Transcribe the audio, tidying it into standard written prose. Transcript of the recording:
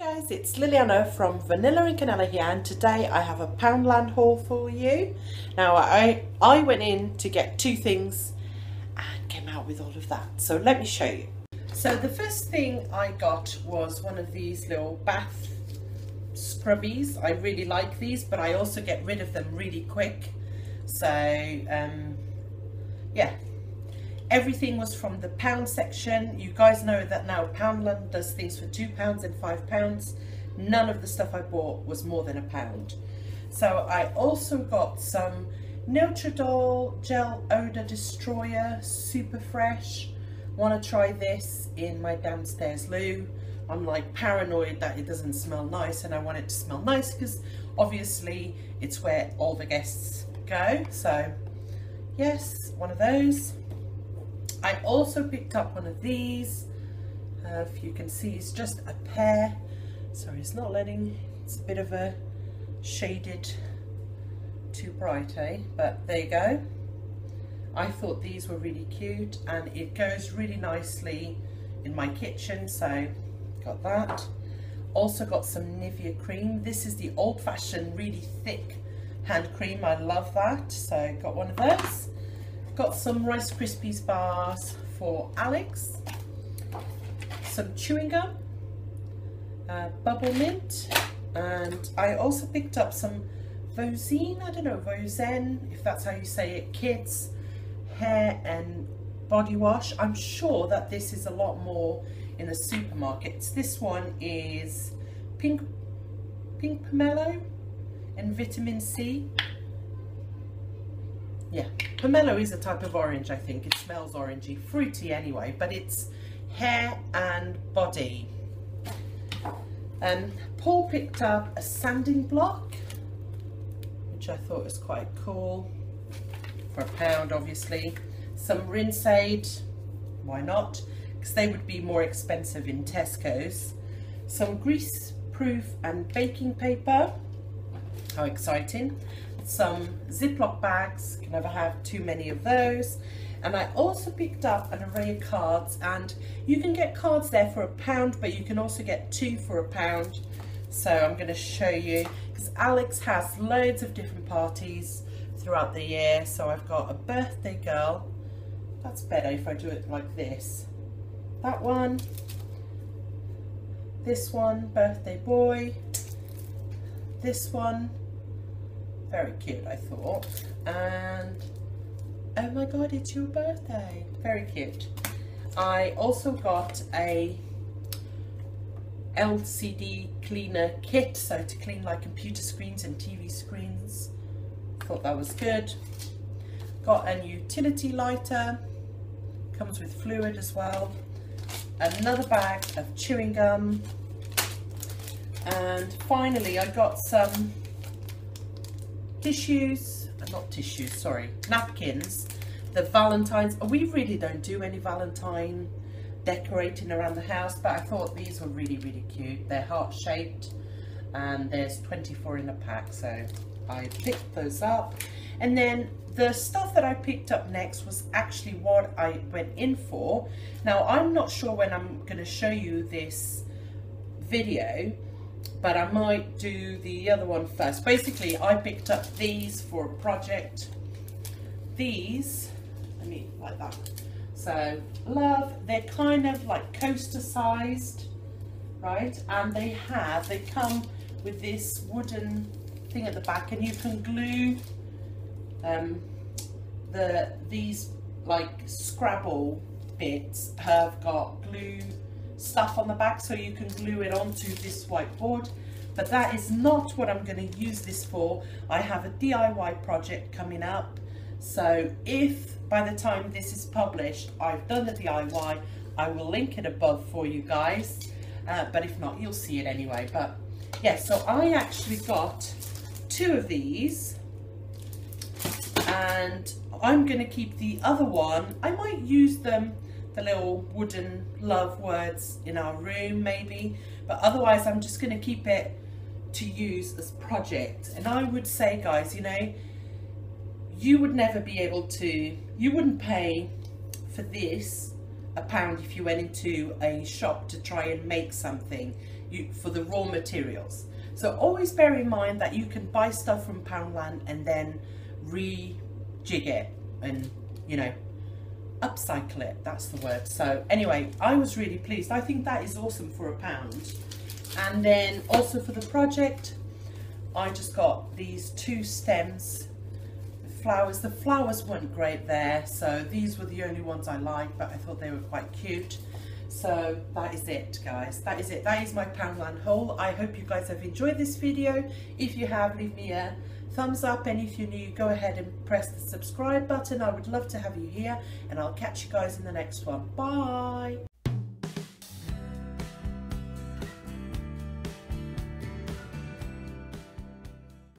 Guys, it's Liliana from Vanillandcanela here, and today I have a Poundland haul for you. Now I went in to get two things and came out with all of that, so let me show you. So the first thing I got was one of these little bath scrubbies. I really like these, but I also get rid of them really quick. So yeah, everything was from the pound section. You guys know that now Poundland does things for £2 and £5. None of the stuff I bought was more than £1. So I also got some Neutrodol Gel Odor Destroyer, super fresh. Want to try this in my downstairs loo. I'm like paranoid that it doesn't smell nice, and I want it to smell nice because obviously it's where all the guests go. So yes, one of those. I also picked up one of these. If you can see, it's just a pair. Sorry, it's not letting, it's a bit of a shaded, too bright, eh? But there you go. I thought these were really cute, and it goes really nicely in my kitchen, so got that. Also got some Nivea cream. This is the old-fashioned, really thick hand cream. I love that, so got one of those. Got some Rice Krispies bars for Alex, some chewing gum, bubble mint, and I also picked up some Vosine, I don't know, Vosen, if that's how you say it, kids hair and body wash. I'm sure that this is a lot more in the supermarkets. This one is pink pomelo and vitamin C. Yeah, pomelo is a type of orange, I think. It smells orangey, fruity anyway, but it's hair and body. Paul picked up a sanding block, which I thought was quite cool, for £1 obviously. Some rinse aid, why not? Because they would be more expensive in Tesco's. Some grease proof and baking paper, how exciting. Some Ziploc bags, can never have too many of those. And I also picked up an array of cards, and you can get cards there for £1, but you can also get 2 for £1. So I'm going to show you, because Alex has loads of different parties throughout the year. So I've got a birthday girl, that's better if I do it like this, that one, this one, birthday boy, this one, very cute I thought, and oh my god, it's your birthday, very cute. I also got a LCD cleaner kit, so to clean like computer screens and TV screens. Thought that was good. Got a utility lighter, comes with fluid as well. Another bag of chewing gum, and finally I got some tissues, not tissues, sorry, napkins. The Valentine's, we really don't do any Valentine decorating around the house, but I thought these were really, really cute. They're heart shaped, and there's 24 in a pack, so I picked those up. And then the stuff that I picked up next was actually what I went in for. Now I'm not sure when I'm going to show you this video, but I might do the other one first. Basically, I picked up these for a project. These, I mean, like that. So, love, they're kind of like coaster sized, right? And they come with this wooden thing at the back, and you can glue these like Scrabble bits have got glue stuff on the back, so you can glue it onto this whiteboard. But that is not what I'm going to use this for. I have a DIY project coming up, so if by the time this is published I've done the DIY, I will link it above for you guys, but if not, you'll see it anyway. But yeah, so I actually got 2 of these, and I'm going to keep the other one. I might use them, the little wooden love words, in our room maybe, but otherwise I'm just going to keep it to use as project. And I would say, guys, you know, you would never be able to, you wouldn't pay for this £1 if you went into a shop to try and make something. for the raw materials. So always bear in mind that you can buy stuff from Poundland and then rejig it and, you know, upcycle it, that's the word. So anyway, I was really pleased. I think that is awesome for £1. And then also for the project, I just got these 2 stems, flowers. The flowers weren't great there, so these were the only ones I liked, but I thought they were quite cute. So that is it, guys. That is it. That is my Poundland haul. I hope you guys have enjoyed this video. If you have, leave me a thumbs up, and if you're new, go ahead and press the subscribe button. I would love to have you here, and I'll catch you guys in the next one. Bye.